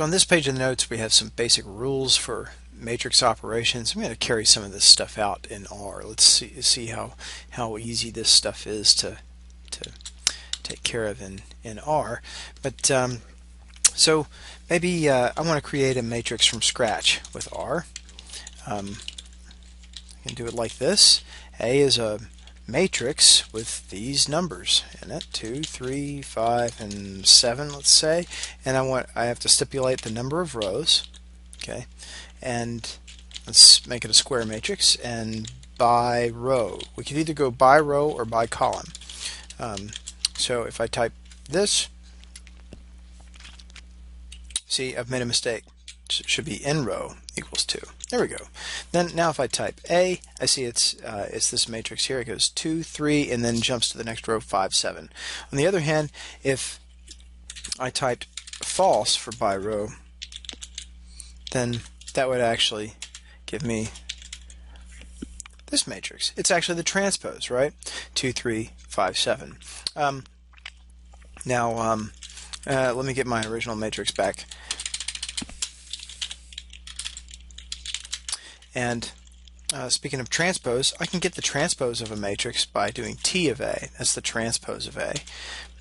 So on this page of the notes we have some basic rules for matrix operations. I'm going to carry some of this stuff out in R. Let's see how easy this stuff is to take care of in R. But so maybe I want to create a matrix from scratch with R. I can do it like this. A is a matrix with these numbers in it, 2, 3, 5, and 7, let's say, and I have to stipulate the number of rows. Okay, and let's make it a square matrix, and by row. We can either go by row or by column. So if I type this, see, I've made a mistake. It should be in row equals 2. There we go. Then now if I type A, I see it's this matrix here. It goes 2, 3, and then jumps to the next row, 5, 7. On the other hand, if I typed false for by row, then that would actually give me this matrix. It's actually the transpose, right? 2, 3, 5, 7. Now let me get my original matrix back. And speaking of transpose, I can get the transpose of a matrix by doing T of A. That's the transpose of A.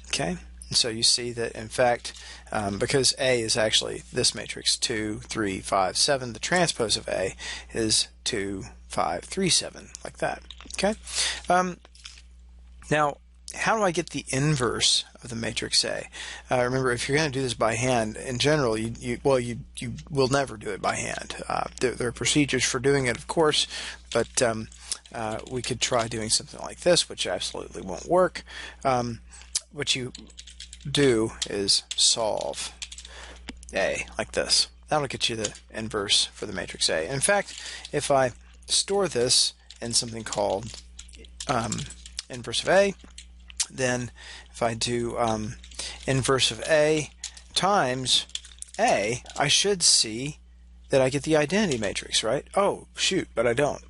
Okay, and so you see that in fact, because A is actually this matrix, 2, 3, 5, 7, the transpose of A is 2, 5, 3, 7, like that. Okay. Now, how do I get the inverse of the matrix A? Remember, if you're going to do this by hand, in general, you will never do it by hand. There are procedures for doing it, of course, but we could try doing something like this, which absolutely won't work. What you do is solve A like this. That'll get you the inverse for the matrix A. In fact, if I store this in something called inverse of A, then if I do inverse of A times A, I should see that I get the identity matrix, right? Oh, shoot, but I don't.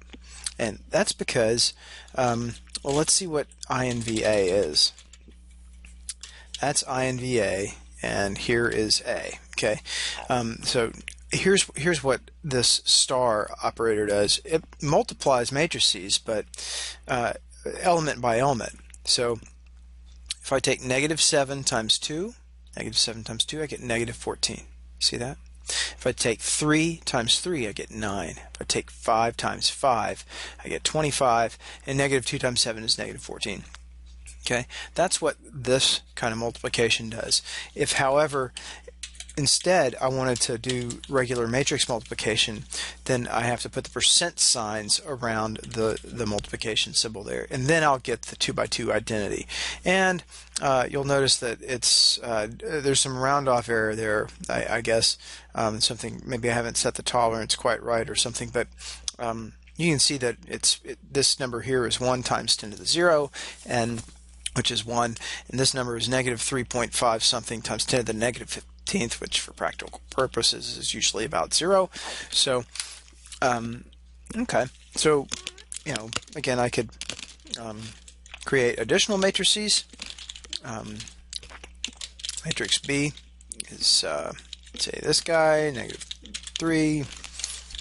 And that's because, well, let's see what INVA is. That's INVA, and here is A. Okay, so here's what this star operator does. It multiplies matrices, but element by element. So if I take -7 times 2, -7 times 2, I get -14. See that? If I take 3 times 3, I get 9. If I take 5 times 5, I get 25. And -2 times 7 is -14. Okay, that's what this kind of multiplication does. If, however, instead I wanted to do regular matrix multiplication, then I have to put the percent signs around the multiplication symbol there, and then I'll get the 2 by 2 identity. And you'll notice that it's there's some round off error there, I guess. Something, maybe I haven't set the tolerance quite right or something, but you can see that this number here is 1 times 10 to the 0, and which is 1, and this number is -3.5 something times 10 to the -15th, which for practical purposes is usually about 0. So, okay. So, again, I could create additional matrices. Matrix B is, say, this guy, -3,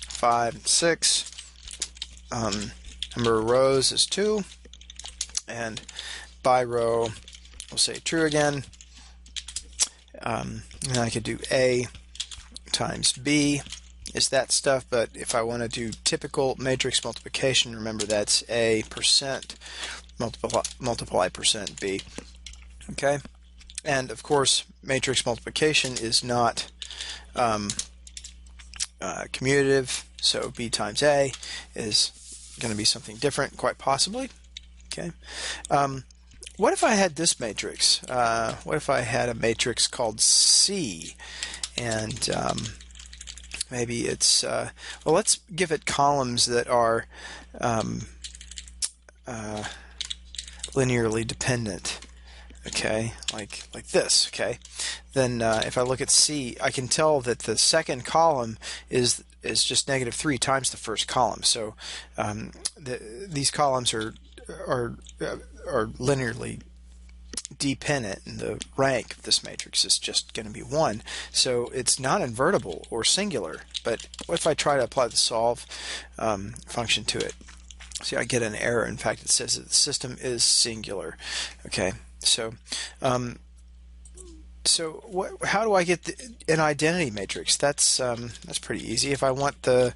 5, and 6. Number of rows is 2, and by row, we'll say true again. And I could do A times B is that stuff, but if I want to do typical matrix multiplication, remember that's A percent multiply percent B. Okay, and of course matrix multiplication is not commutative, so B times A is going to be something different, quite possibly. Okay. What if I had this matrix? What if I had a matrix called C, and maybe it's well, let's give it columns that are linearly dependent. Okay, like this. Okay, then if I look at C, I can tell that the second column is just -3 times the first column. So these columns are linearly dependent, and the rank of this matrix is just going to be 1. So it's not invertible or singular. But what if I try to apply the solve function to it? See, I get an error. In fact, it says that the system is singular. Okay, so how do I get an identity matrix? That's pretty easy. If I want the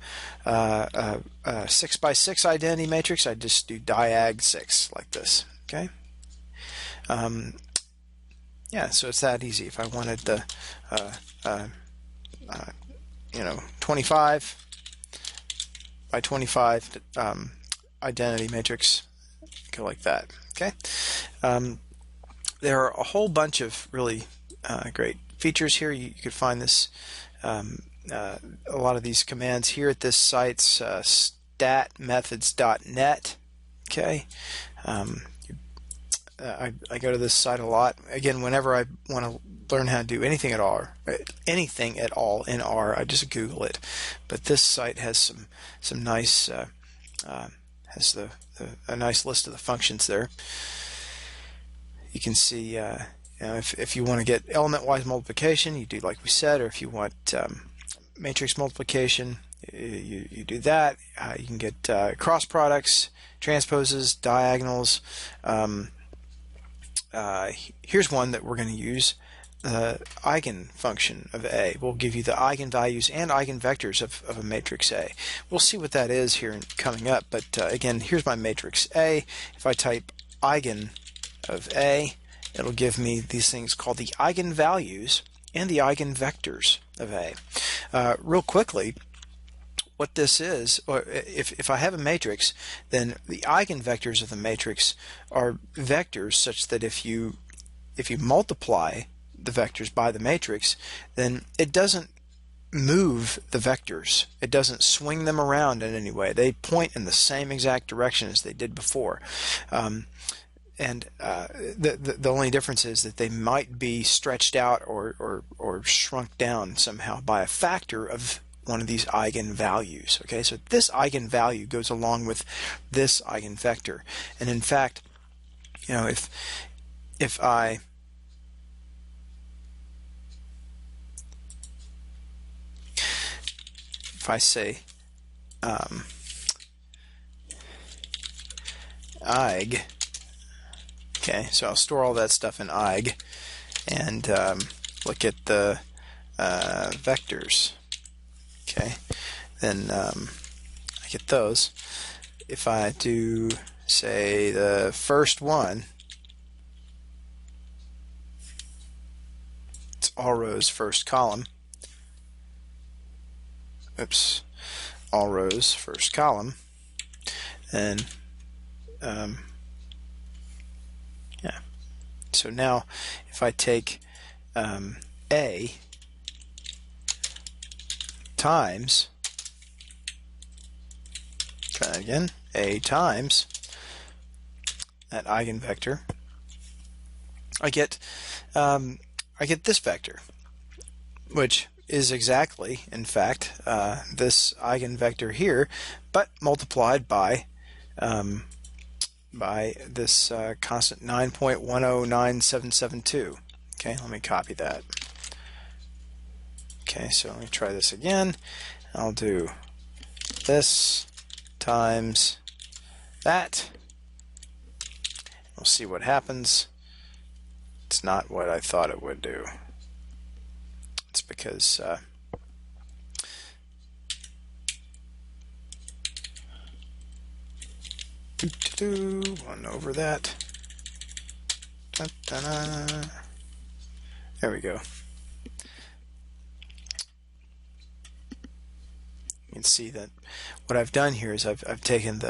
6 by 6 identity matrix, I just do diag 6 like this. Okay. Yeah, so it's that easy. If I wanted the 25 by 25 identity matrix, go like that. Okay. There are a whole bunch of really great features here. You could find this a lot of these commands here at this site, statmethods.net. Okay. I go to this site a lot. Again, whenever I want to learn how to do anything at all in R, I just Google it. But this site has some nice has a nice list of the functions there. You can see if you want to get element-wise multiplication, you do like we said, or if you want matrix multiplication, you do that. You can get cross products, transposes, diagonals. Here's one that we're going to use. The eigenfunction of A will give you the eigenvalues and eigenvectors of a matrix A. We'll see what that is here coming up, but again, here's my matrix A. If I type eigen of A, it'll give me these things called the eigenvalues and the eigenvectors of A. Real quickly, what this is, or if I have a matrix, then the eigenvectors of the matrix are vectors such that if you multiply the vectors by the matrix, then it doesn't move the vectors. It doesn't swing them around in any way. They point in the same exact direction as they did before. The only difference is that they might be stretched out or shrunk down somehow by a factor of one of these eigenvalues. Okay, so this eigenvalue goes along with this eigenvector, and in fact, if I say eig, okay, so I'll store all that stuff in eig and look at the vectors. Okay, then I get those. If I do, say, the first one, it's all rows, first column. Oops, all rows, first column. And yeah. So now, if I take A times, try that again, A times that eigenvector, I get this vector, which is exactly, in fact, this eigenvector here, but multiplied by this constant 9.109772. Okay, let me copy that. Okay, so let me try this again. I'll do this times that. We'll see what happens. It's not what I thought it would do. It's because one over that. There we go. You can see that what I've done here is I've taken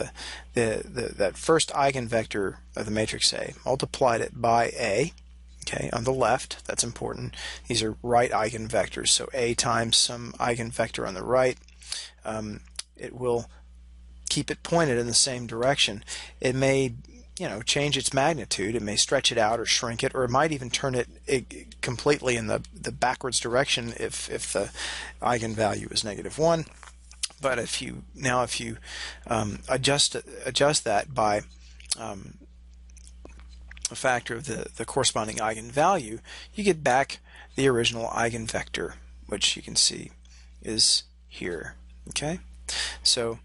that first eigenvector of the matrix A, multiplied it by A, okay, on the left. That's important. These are right eigenvectors, so A times some eigenvector on the right. It will keep it pointed in the same direction. It may, change its magnitude. It may stretch it out or shrink it, or it might even turn it completely in the backwards direction if the eigenvalue is -1. But if you adjust that by alpha factor of the corresponding eigenvalue, you get back the original eigenvector, which you can see is here. Okay, so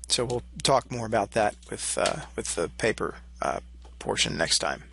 so we'll talk more about that with the paper portion next time.